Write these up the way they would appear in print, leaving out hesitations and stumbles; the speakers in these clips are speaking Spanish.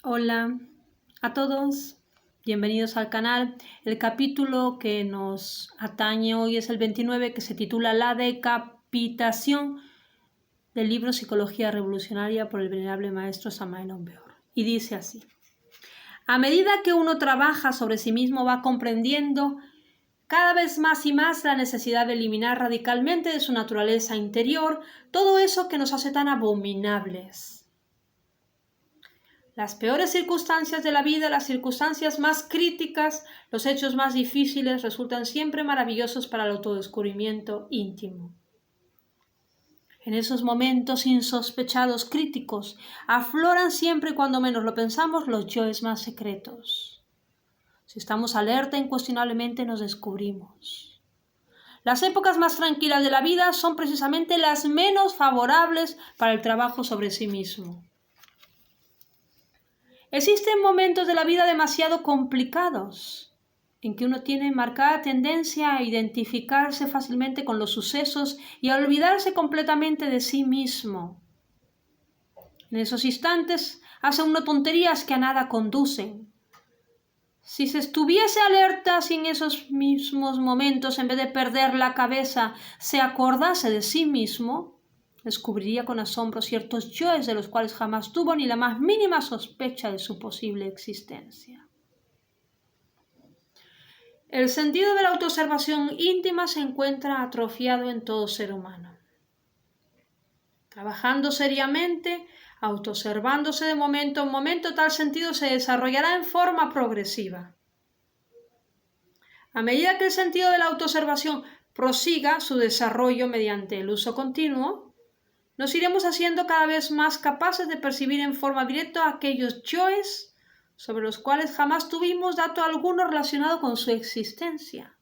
Hola a todos, bienvenidos al canal. El capítulo que nos atañe hoy es el 29, que se titula La decapitación, del libro Psicología Revolucionaria por el venerable maestro Samael Aun Weor. Y dice así: a medida que uno trabaja sobre sí mismo, va comprendiendo cada vez más y más la necesidad de eliminar radicalmente de su naturaleza interior todo eso que nos hace tan abominables. Las peores circunstancias de la vida, las circunstancias más críticas, los hechos más difíciles resultan siempre maravillosos para el autodescubrimiento íntimo. En esos momentos insospechados, críticos, afloran siempre y cuando menos lo pensamos los yoes más secretos. Si estamos alerta, incuestionablemente nos descubrimos. Las épocas más tranquilas de la vida son precisamente las menos favorables para el trabajo sobre sí mismo. Existen momentos de la vida demasiado complicados, en que uno tiene marcada tendencia a identificarse fácilmente con los sucesos y a olvidarse completamente de sí mismo. En esos instantes hace uno tonterías que a nada conducen. Si se estuviese alerta, si en esos mismos momentos, en vez de perder la cabeza, se acordase de sí mismo, descubriría con asombro ciertos yoes de los cuales jamás tuvo ni la más mínima sospecha de su posible existencia. El sentido de la autoobservación íntima se encuentra atrofiado en todo ser humano. Trabajando seriamente, autoobservándose de momento en momento, tal sentido se desarrollará en forma progresiva. A medida que el sentido de la autoobservación prosiga su desarrollo mediante el uso continuo, nos iremos haciendo cada vez más capaces de percibir en forma directa aquellos yoes sobre los cuales jamás tuvimos dato alguno relacionado con su existencia.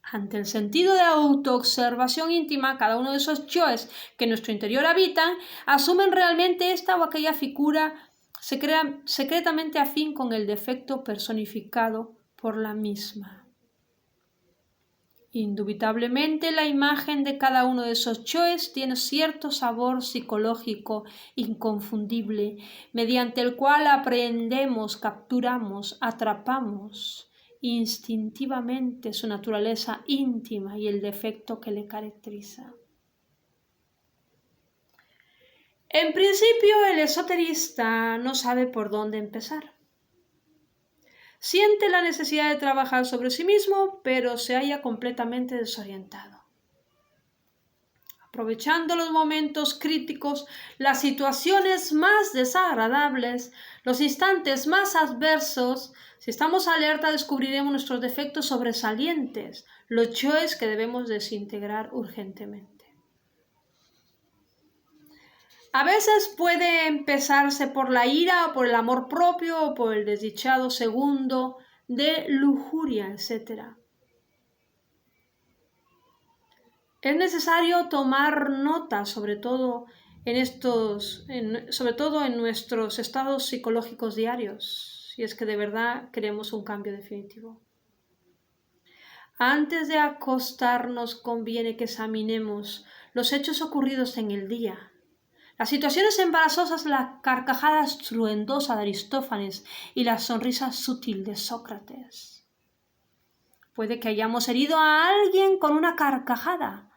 Ante el sentido de autoobservación íntima, cada uno de esos yoes que en nuestro interior habitan asumen realmente esta o aquella figura secretamente afín con el defecto personificado por la misma. Indubitablemente, la imagen de cada uno de esos yoes tiene cierto sabor psicológico inconfundible, mediante el cual aprendemos, capturamos, atrapamos instintivamente su naturaleza íntima y el defecto que le caracteriza. En principio, el esoterista no sabe por dónde empezar. Siente la necesidad de trabajar sobre sí mismo, pero se halla completamente desorientado. Aprovechando los momentos críticos, las situaciones más desagradables, los instantes más adversos, si estamos alerta descubriremos nuestros defectos sobresalientes, los yoes que debemos desintegrar urgentemente. A veces puede empezarse por la ira o por el amor propio o por el desdichado segundo de lujuria, etc. Es necesario tomar nota, sobre todo en nuestros estados psicológicos diarios, si es que de verdad queremos un cambio definitivo. Antes de acostarnos conviene que examinemos los hechos ocurridos en el día. Las situaciones embarazosas, la carcajada estruendosa de Aristófanes y la sonrisa sutil de Sócrates. Puede que hayamos herido a alguien con una carcajada.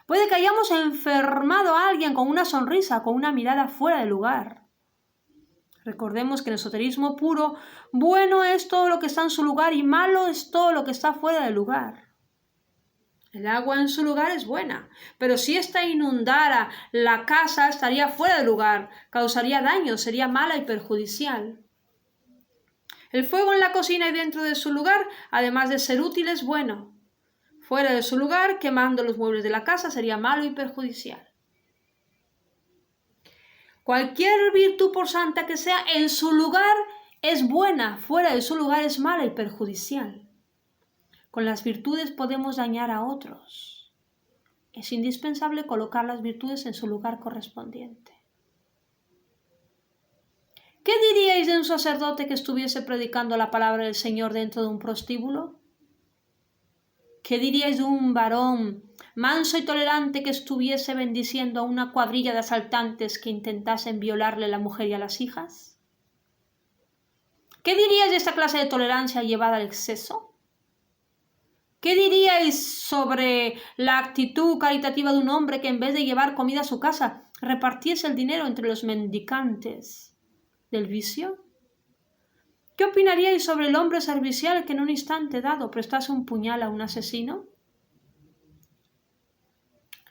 Puede que hayamos enfermado a alguien con una sonrisa, con una mirada fuera de lugar. Recordemos que en el esoterismo puro, bueno es todo lo que está en su lugar y malo es todo lo que está fuera de lugar. El agua en su lugar es buena, pero si ésta inundara la casa estaría fuera de lugar, causaría daño, sería mala y perjudicial. El fuego en la cocina y dentro de su lugar, además de ser útil, es bueno. Fuera de su lugar, quemando los muebles de la casa, sería malo y perjudicial. Cualquier virtud, por santa que sea, en su lugar es buena, fuera de su lugar es mala y perjudicial. Con las virtudes podemos dañar a otros. Es indispensable colocar las virtudes en su lugar correspondiente. ¿Qué diríais de un sacerdote que estuviese predicando la palabra del Señor dentro de un prostíbulo? ¿Qué diríais de un varón manso y tolerante que estuviese bendiciendo a una cuadrilla de asaltantes que intentasen violarle la mujer y a las hijas? ¿Qué diríais de esta clase de tolerancia llevada al exceso? ¿Qué diríais sobre la actitud caritativa de un hombre que en vez de llevar comida a su casa, repartiese el dinero entre los mendicantes del vicio? ¿Qué opinaríais sobre el hombre servicial que en un instante dado prestase un puñal a un asesino?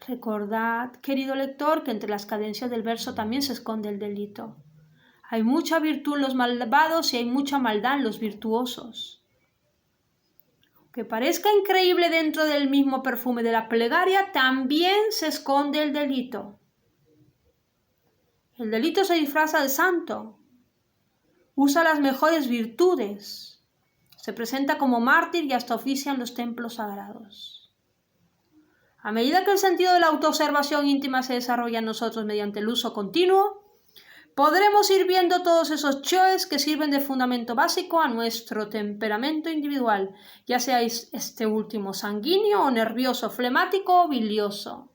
Recordad, querido lector, que entre las cadencias del verso también se esconde el delito. Hay mucha virtud en los malvados y hay mucha maldad en los virtuosos. Aunque parezca increíble, dentro del mismo perfume de la plegaria también se esconde el delito. El delito se disfraza de santo, usa las mejores virtudes, se presenta como mártir y hasta oficia en los templos sagrados. A medida que el sentido de la autoobservación íntima se desarrolla en nosotros mediante el uso continuo, podremos ir viendo todos esos choes que sirven de fundamento básico a nuestro temperamento individual, ya sea este último sanguíneo o nervioso, flemático o bilioso.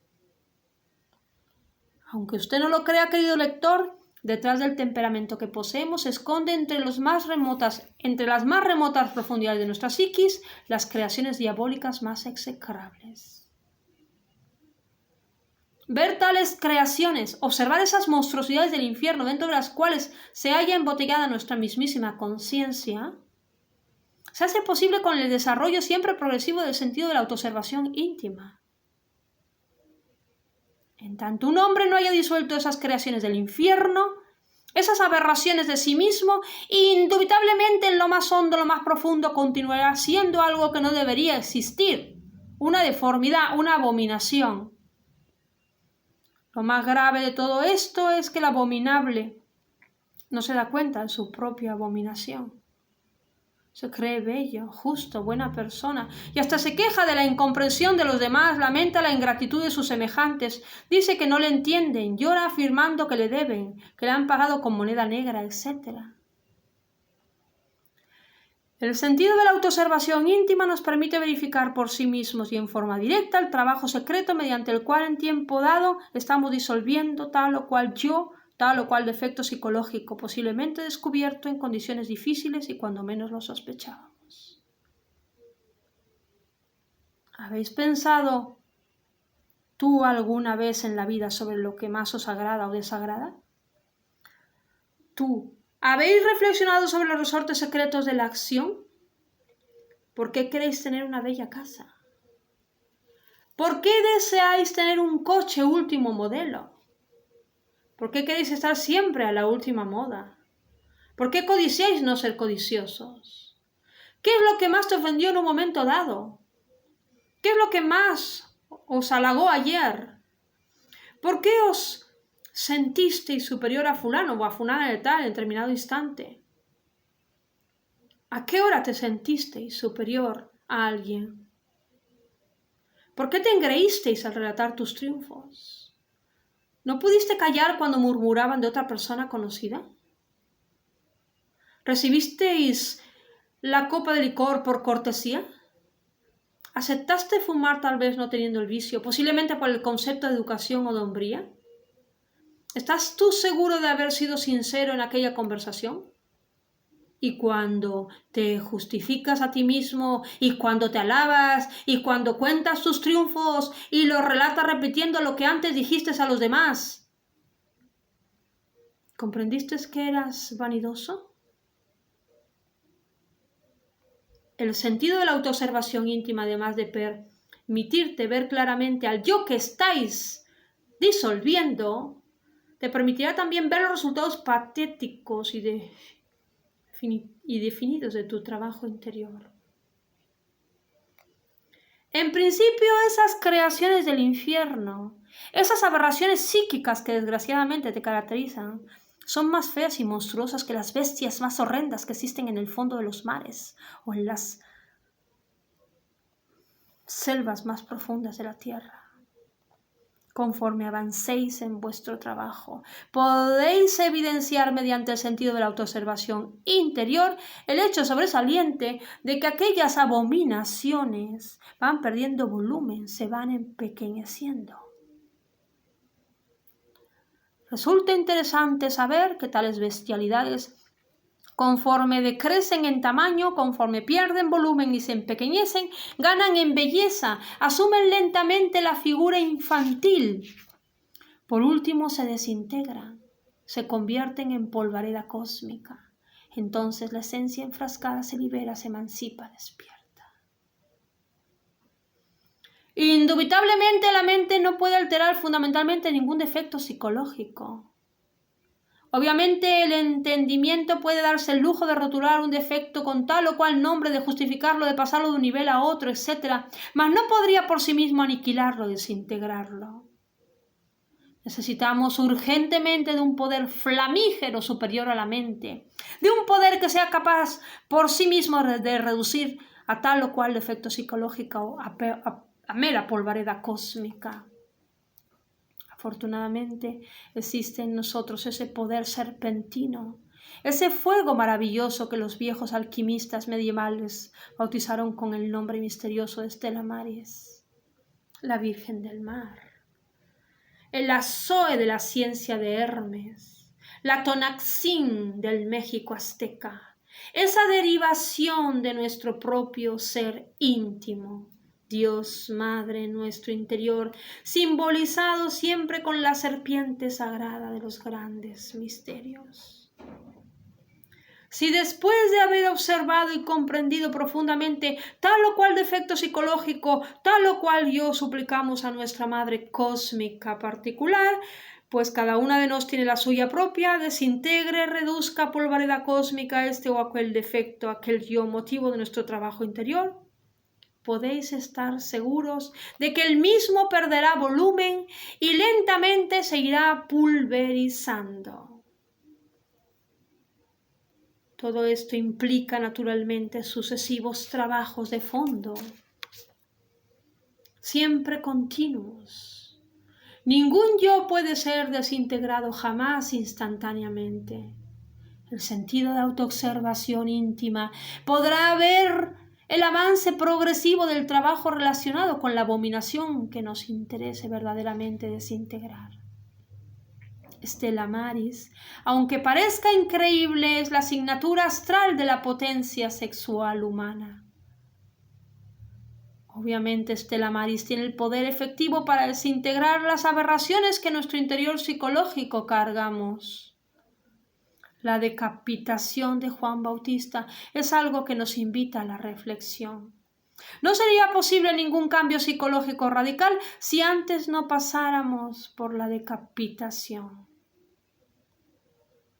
Aunque usted no lo crea, querido lector, detrás del temperamento que poseemos se esconde entre las más remotas profundidades de nuestra psiquis las creaciones diabólicas más execrables. Ver tales creaciones, observar esas monstruosidades del infierno dentro de las cuales se halla embotellada nuestra mismísima conciencia, se hace posible con el desarrollo siempre progresivo del sentido de la autoobservación íntima. En tanto un hombre no haya disuelto esas creaciones del infierno, esas aberraciones de sí mismo, indubitablemente en lo más hondo, lo más profundo, continuará siendo algo que no debería existir, una deformidad, una abominación. Lo más grave de todo esto es que el abominable no se da cuenta de su propia abominación. Se cree bello, justo, buena persona y hasta se queja de la incomprensión de los demás, lamenta la ingratitud de sus semejantes, dice que no le entienden, llora afirmando que le deben, que le han pagado con moneda negra, etc. El sentido de la autoobservación íntima nos permite verificar por sí mismos y en forma directa el trabajo secreto mediante el cual en tiempo dado estamos disolviendo tal o cual yo, tal o cual defecto psicológico, posiblemente descubierto en condiciones difíciles y cuando menos lo sospechábamos. ¿Habéis pensado tú alguna vez en la vida sobre lo que más os agrada o desagrada? ¿Tú habéis reflexionado sobre los resortes secretos de la acción? ¿Por qué queréis tener una bella casa? ¿Por qué deseáis tener un coche último modelo? ¿Por qué queréis estar siempre a la última moda? ¿Por qué codiciáis no ser codiciosos? ¿Qué es lo que más te ofendió en un momento dado? ¿Qué es lo que más os halagó ayer? ¿Por qué os sentisteis superior a fulano o a fulana de tal en determinado instante? ¿A qué hora te sentisteis superior a alguien? ¿Por qué te engreísteis al relatar tus triunfos? ¿No pudiste callar cuando murmuraban de otra persona conocida? ¿Recibisteis la copa de licor por cortesía? ¿Aceptaste fumar tal vez no teniendo el vicio, posiblemente por el concepto de educación o de hombría? ¿Estás tú seguro de haber sido sincero en aquella conversación? Y cuando te justificas a ti mismo, y cuando te alabas, y cuando cuentas tus triunfos, y los relatas repitiendo lo que antes dijiste a los demás, ¿comprendiste que eras vanidoso? El sentido de la autoobservación íntima, además de permitirte ver claramente al yo que estáis disolviendo, te permitirá también ver los resultados patéticos y definidos de tu trabajo interior. En principio, esas creaciones del infierno, esas aberraciones psíquicas que desgraciadamente te caracterizan, son más feas y monstruosas que las bestias más horrendas que existen en el fondo de los mares o en las selvas más profundas de la tierra. Conforme avancéis en vuestro trabajo, podéis evidenciar mediante el sentido de la autoobservación interior el hecho sobresaliente de que aquellas abominaciones van perdiendo volumen, se van empequeñeciendo. Resulta interesante saber que tales bestialidades Conforme decrecen en tamaño, conforme pierden volumen y se empequeñecen, ganan en belleza, asumen lentamente la figura infantil. Por último se desintegran, se convierten en polvareda cósmica. Entonces la esencia enfrascada se libera, se emancipa, despierta. Indubitablemente la mente no puede alterar fundamentalmente ningún defecto psicológico. Obviamente el entendimiento puede darse el lujo de rotular un defecto con tal o cual nombre, de justificarlo, de pasarlo de un nivel a otro, etc. Mas no podría por sí mismo aniquilarlo, desintegrarlo. Necesitamos urgentemente de un poder flamígero superior a la mente, de un poder que sea capaz por sí mismo de reducir a tal o cual defecto psicológico a mera polvareda cósmica. Afortunadamente existe en nosotros ese poder serpentino, ese fuego maravilloso que los viejos alquimistas medievales bautizaron con el nombre misterioso de Stella Maris, la Virgen del Mar, el Zoe de la ciencia de Hermes, la Tonaxin del México azteca, esa derivación de nuestro propio ser íntimo, Dios Madre en nuestro interior, simbolizado siempre con la serpiente sagrada de los grandes misterios. Si después de haber observado y comprendido profundamente tal o cual defecto psicológico, tal o cual yo suplicamos a nuestra Madre cósmica particular, pues cada una de nos tiene la suya propia, desintegre, reduzca polvareda cósmica este o aquel defecto, aquel yo motivo de nuestro trabajo interior, podéis estar seguros de que el mismo perderá volumen y lentamente se irá pulverizando. Todo esto implica naturalmente sucesivos trabajos de fondo, siempre continuos. Ningún yo puede ser desintegrado jamás instantáneamente. El sentido de autoobservación íntima podrá ver el avance progresivo del trabajo relacionado con la abominación que nos interese verdaderamente desintegrar. Stella Maris, aunque parezca increíble, es la asignatura astral de la potencia sexual humana. Obviamente Stella Maris tiene el poder efectivo para desintegrar las aberraciones que en nuestro interior psicológico cargamos. La decapitación de Juan Bautista es algo que nos invita a la reflexión. No sería posible ningún cambio psicológico radical si antes no pasáramos por la decapitación.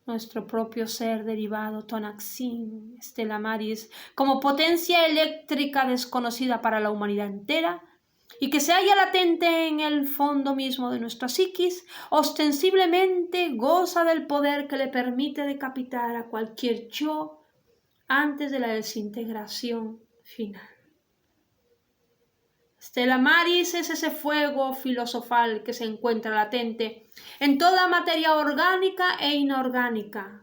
Nuestro propio ser derivado, Tonaxin, Stella Maris, como potencia eléctrica desconocida para la humanidad entera, y que se halla latente en el fondo mismo de nuestra psiquis, ostensiblemente goza del poder que le permite decapitar a cualquier yo antes de la desintegración final. Stella Maris es ese fuego filosofal que se encuentra latente en toda materia orgánica e inorgánica.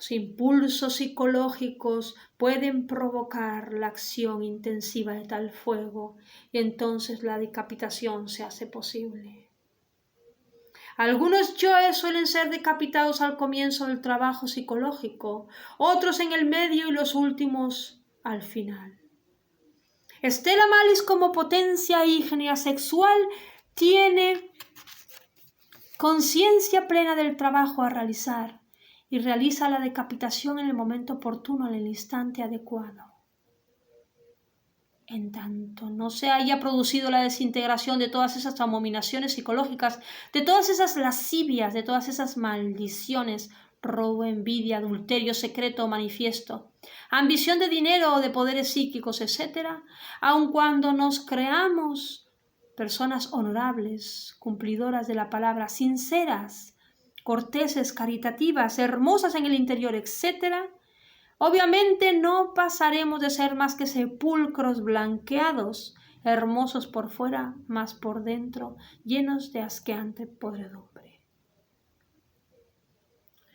Los impulsos psicológicos pueden provocar la acción intensiva de tal fuego y entonces la decapitación se hace posible. Algunos yoes suelen ser decapitados al comienzo del trabajo psicológico, otros en el medio y los últimos al final. Stella Maris como potencia ígnea sexual tiene conciencia plena del trabajo a realizar y realiza la decapitación en el momento oportuno, en el instante adecuado. En tanto no se haya producido la desintegración de todas esas abominaciones psicológicas, de todas esas lascivias, de todas esas maldiciones, robo, envidia, adulterio secreto o manifiesto, ambición de dinero o de poderes psíquicos, etc., aun cuando nos creamos personas honorables, cumplidoras de la palabra, sinceras, corteses, caritativas, hermosas en el interior, etc., obviamente no pasaremos de ser más que sepulcros blanqueados, hermosos por fuera, mas por dentro, llenos de asqueante podredumbre.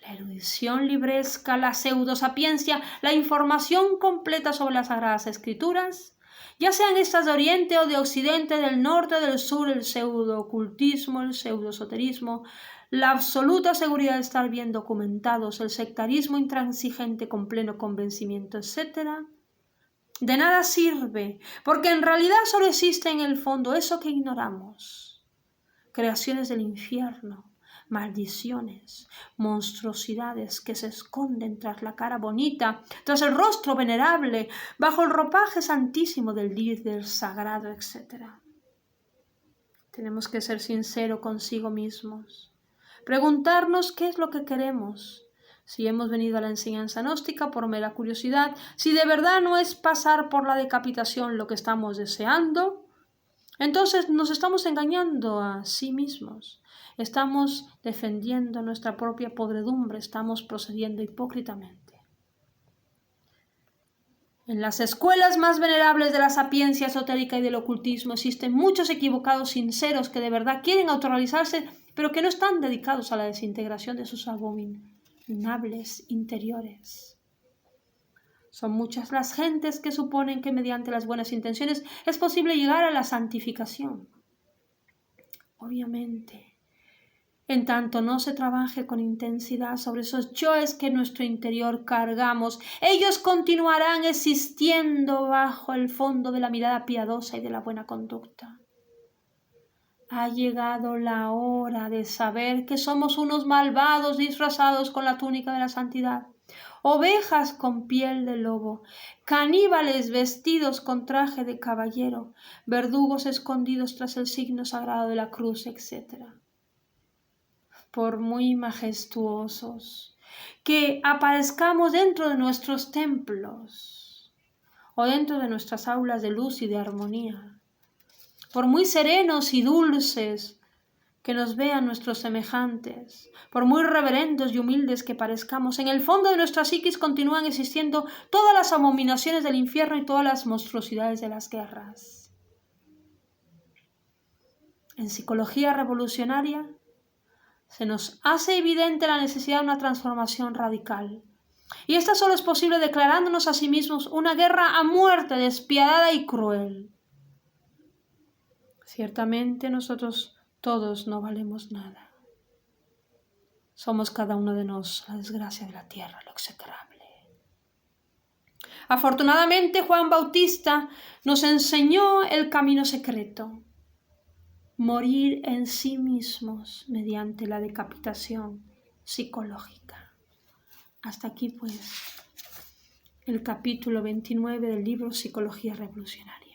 La erudición libresca, la pseudosapiencia, la información completa sobre las Sagradas Escrituras ya sean estas de Oriente o de Occidente, del norte o del sur, el pseudo-ocultismo, el pseudo-esoterismo, la absoluta seguridad de estar bien documentados, el sectarismo intransigente con pleno convencimiento, etc., de nada sirve, porque en realidad solo existe en el fondo eso que ignoramos: creaciones del infierno, maldiciones, monstruosidades que se esconden tras la cara bonita, tras el rostro venerable, bajo el ropaje santísimo del líder sagrado, etc. Tenemos que ser sinceros consigo mismos, preguntarnos qué es lo que queremos, si hemos venido a la enseñanza gnóstica por mera curiosidad, si de verdad no es pasar por la decapitación lo que estamos deseando. Entonces nos estamos engañando a sí mismos, estamos defendiendo nuestra propia podredumbre, estamos procediendo hipócritamente. En las escuelas más venerables de la sapiencia esotérica y del ocultismo existen muchos equivocados sinceros que de verdad quieren autorrealizarse, pero que no están dedicados a la desintegración de sus abominables interiores. Son muchas las gentes que suponen que mediante las buenas intenciones es posible llegar a la santificación. Obviamente, en tanto no se trabaje con intensidad sobre esos yoes que en nuestro interior cargamos, ellos continuarán existiendo bajo el fondo de la mirada piadosa y de la buena conducta. Ha llegado la hora de saber que somos unos malvados disfrazados con la túnica de la santidad, ovejas con piel de lobo, caníbales vestidos con traje de caballero, verdugos escondidos tras el signo sagrado de la cruz, etc. Por muy majestuosos que aparezcamos dentro de nuestros templos o dentro de nuestras aulas de luz y de armonía, por muy serenos y dulces que nos vean nuestros semejantes, por muy reverendos y humildes que parezcamos, en el fondo de nuestra psiquis continúan existiendo todas las abominaciones del infierno y todas las monstruosidades de las guerras. En psicología revolucionaria se nos hace evidente la necesidad de una transformación radical. Y esta solo es posible declarándonos a sí mismos una guerra a muerte despiadada y cruel. Ciertamente nosotros todos no valemos nada. Somos cada uno de nosotros la desgracia de la tierra, lo execrable. Afortunadamente Juan Bautista nos enseñó el camino secreto: morir en sí mismos mediante la decapitación psicológica. Hasta aquí pues el capítulo 29 del libro Psicología Revolucionaria.